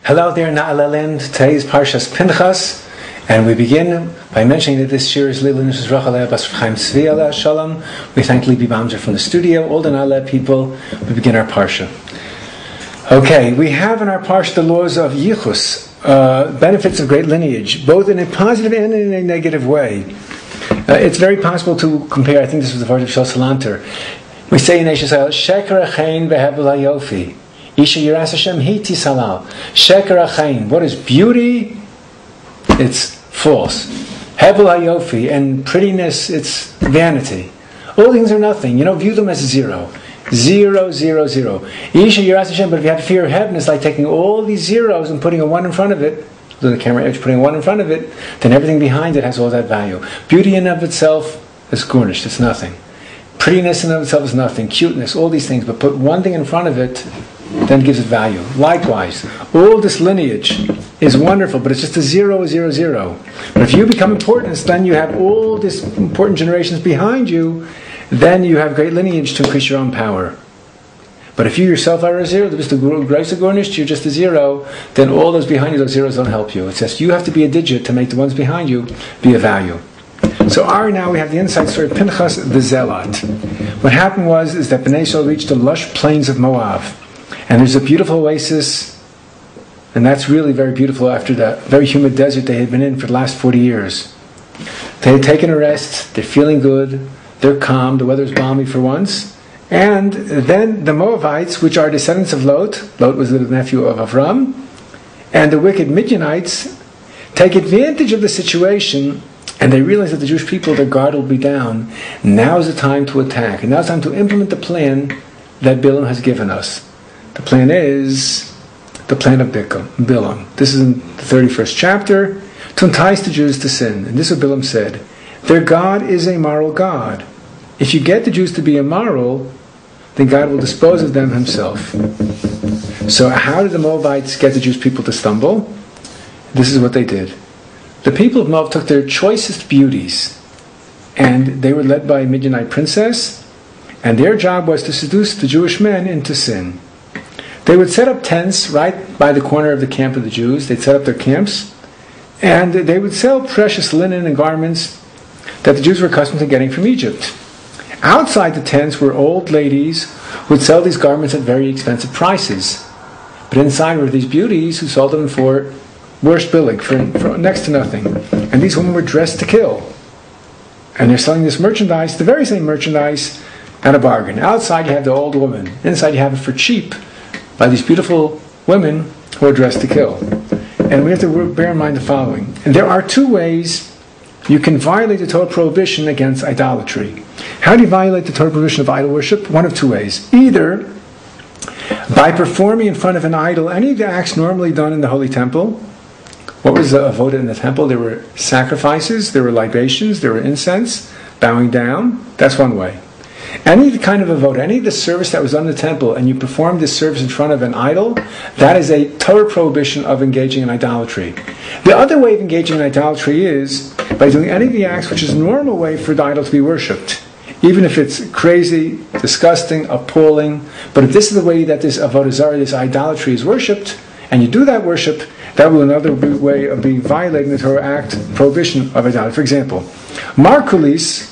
Hello there, Na'alalind. Today is Parshat Pinchas, and we begin by mentioning that this year is Lila Nishas Rachaleh Bas Chaim Tzvi Aleh Shalom. We thank Libi Bamzer from the studio, all the Na'aleh people. We begin our Parsha. Okay, we have in our Parsha the laws of Yichus, benefits of great lineage, both in a positive and in a negative way. It's very possible to compare, I think this was the Parsha of Shal Salanter. We say in Yisrael, Sheker Achein Behebel HaYofi. Isha Yiras Hashem Hiti Salal. Sheker Achain. What is beauty? It's false. Hebel HaYofi. And prettiness, it's vanity. All things are nothing. View them as zero. 0, 0, 0. Isha Yiras Hashem. But if you have fear of heaven, it's like taking all these zeros and putting a 1 in front of it. Look at the camera edge, putting a 1 in front of it. Then everything behind it has all that value. Beauty in and of itself is garnished. It's nothing. Prettiness in and of itself is nothing. Cuteness, all these things. But put one thing in front of it, then it gives it value. Likewise, all this lineage is wonderful, but it's just a 0, 0, 0. But if you become important, then you have all these important generations behind you, then you have great lineage to increase your own power. But if you yourself are a 0, you're just a 0, then all those behind you, those zeros don't help you. It's just you have to be a digit to make the ones behind you be a value. So now we have the inside story of Pinchas the Zealot. What happened is that Bnei Yisrael reached the lush plains of Moab. And there's a beautiful oasis, and that's really very beautiful after the very humid desert they had been in for the last 40 years. They had taken a rest, they're feeling good, they're calm, the weather's balmy for once. And then the Moabites, which are descendants of Lot was the nephew of Avram, and the wicked Midianites, take advantage of the situation, and they realize that the Jewish people, their guard will be down. Now is the time to attack, and now it's time to implement the plan that Bilam has given us. The plan is the plan of Bilam. This is in the 31st chapter, to entice the Jews to sin. And this is what Bilam said. Their God is a moral God. If you get the Jews to be immoral, then God will dispose of them himself. So how did the Moabites get the Jewish people to stumble? This is what they did. The people of Moab took their choicest beauties, and they were led by a Midianite princess, and their job was to seduce the Jewish men into sin. They would set up tents right by the corner of the camp of the Jews. They'd set up their camps, and they would sell precious linen and garments that the Jews were accustomed to getting from Egypt. Outside the tents were old ladies who would sell these garments at very expensive prices. But inside were these beauties who sold them for worst billing, for next to nothing. And these women were dressed to kill. And they're selling this merchandise, the very same merchandise, at a bargain. Outside you have the old woman. Inside you have it for cheap, by these beautiful women who are dressed to kill. And we have to bear in mind the following. And there are two ways you can violate the Torah prohibition against idolatry. How do you violate the Torah prohibition of idol worship? One of two ways. Either by performing in front of an idol any of the acts normally done in the Holy Temple. What was avoda in the temple? There were sacrifices, there were libations, there were incense, bowing down. That's one way. Any kind of avoda, any of the service that was done in the temple, and you performed this service in front of an idol, that is a Torah prohibition of engaging in idolatry. The other way of engaging in idolatry is by doing any of the acts which is a normal way for the idol to be worshipped. Even if it's crazy, disgusting, appalling. But if this is the way that this avodah zarah, this idolatry is worshipped, and you do that worship, that will another way of being violating the Torah act prohibition of idolatry. For example, Markulis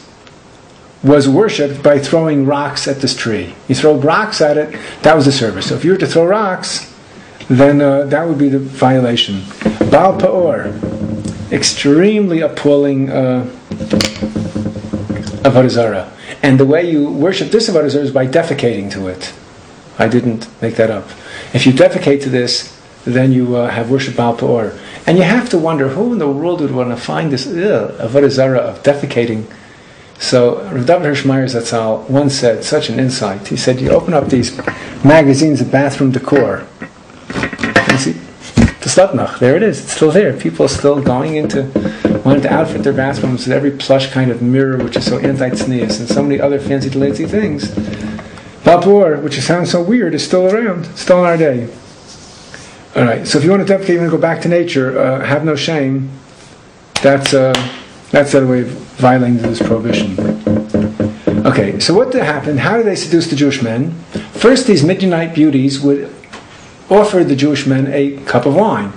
was worshipped by throwing rocks at this tree. You throw rocks at it, that was the service. So if you were to throw rocks, then that would be the violation. Baal Pa'or, extremely appalling avodah zarah. And the way you worship this avodah zarah is by defecating to it. I didn't make that up. If you defecate to this, then you have worship Baal Pa'or. And you have to wonder, who in the world would want to find this avodah zarah of defecating? So Rav David Hirsch-Meyer Zatzal once said, such an insight. He said, you open up these magazines of bathroom decor, and see, the Slutnach, there it is, it's still there. People are still wanting to outfit their bathrooms with every plush kind of mirror, which is so anti-tznius, and so many other fancy delancy things. Baal Pa'or, which sounds so weird, is still around, still in our day. Alright, so if you want to defecate, you want to go back to nature, have no shame, that's the other way of violating this prohibition. Okay, so what happened? How did they seduce the Jewish men? First, these Midianite beauties would offered the Jewish men a cup of wine.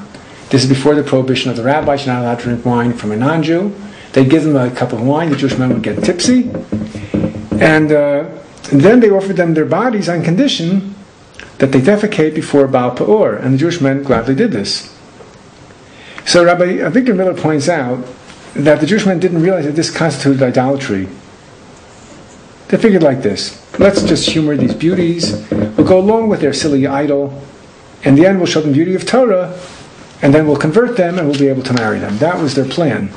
This is before the prohibition of the rabbis. You're not allowed to drink wine from a non-Jew. They'd give them a cup of wine. The Jewish men would get tipsy. And then they offered them their bodies on condition that they defecate before Baal Peor. And the Jewish men gladly did this. So Rabbi Avigdor Miller points out that the Jewish men didn't realize that this constituted idolatry. They figured like this: let's just humor these beauties. We'll go along with their silly idol. In the end, we'll show them the beauty of Torah, and then we'll convert them and we'll be able to marry them. That was their plan.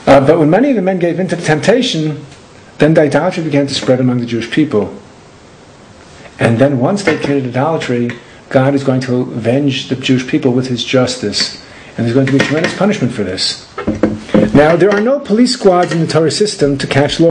But when many of the men gave in to the temptation, then the idolatry began to spread among the Jewish people. And then once they committed idolatry, God is going to avenge the Jewish people with his justice. And there's going to be tremendous punishment for this. Now, there are no police squads in the Torah system to catch law.